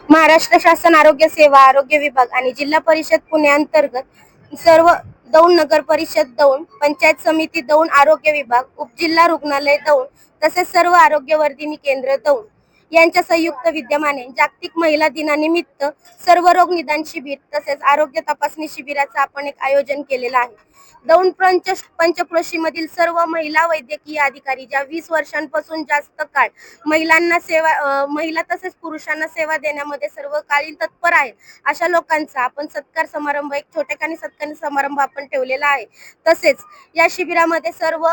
महाराष्ट्र शासन आरोग्य सेवा आरोग्य विभाग आणि जिल्हा परिषद पुणे अंतर्गत सर्व दौंड नगर परिषद दौंड, पंचायत समिती दौंड आरोग्य विभाग, उपजिल्हा रुग्णालय दौंड तसेच सर्व आरोग्यवर्धिनी केंद्र दौंड यांच्या संयुक्त विद्यमाने जागतिक महिला दिनानिमित्त सर्व रोग निदान शिबिर तसेच आरोग्य तपासणी शिबिराचं आपण एक आयोजन केलेलं आहे. दौंड पंचक्रोशी मधील सर्व महिला वैद्यकीय अधिकारी ज्या 20 वर्षांपासून जास्त काळ महिला तसेच पुरुषांना सेवा देण्यामध्ये सर्व काळी तत्पर आहेत, अशा लोकांचा आपण सत्कार समारंभ, एक छोटेखानी सत्कार समारंभ आपण ठेवलेला आहे. तसेच या शिबिरामध्ये सर्व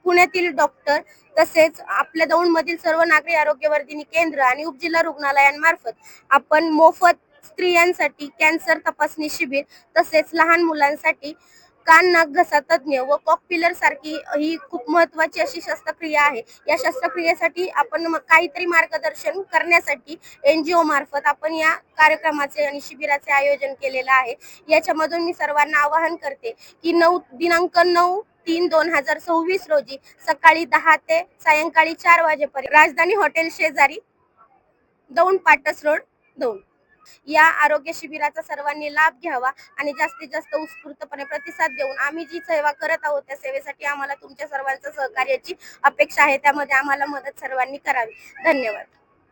पुण्यातील डॉक्टर तसेच आपल्या दौंड मधील सर्व नागरी आरोग्यवर्धिनी केंद्र आणि उपजिल्हा रुग्णालयांमार्फत आपण मोफत स्त्रियांसाठी कॅन्सर तपासणी शिबिर तसेच लहान मुलांसाठी कान नाक घसा तज्ञ व कॉकपिलर सारखी ही खूप महत्वाची अशी शस्त्रक्रिया आहे. या शस्त्रक्रियेसाठी आपण काहीतरी मार्गदर्शन करण्यासाठी NGO मार्फत आपण या कार्यक्रमाचे आणि शिबिराचे आयोजन केलेलं आहे. याच्यामधून मी सर्वांना आवाहन करते की दिनांक 9/3/2026 रोजी सकाळी 10 ते सायंकाळी 4 वाजेपर्यंत राजधानी हॉटेल शेजारी दौंड पाटस रोड दौंड या आरोग्य शिबिराचा सर्वांनी लाभ घ्यावा आणि जास्तीत जास्त उत्स्फूर्तपणे प्रतिसाद देऊन आम्ही जी सेवा करत आहोत त्या सेवेसाठी आम्हाला तुमच्या सर्वांचं सहकार्याची अपेक्षा आहे. त्यामध्ये आम्हाला मदत सर्वांनी करावी. धन्यवाद.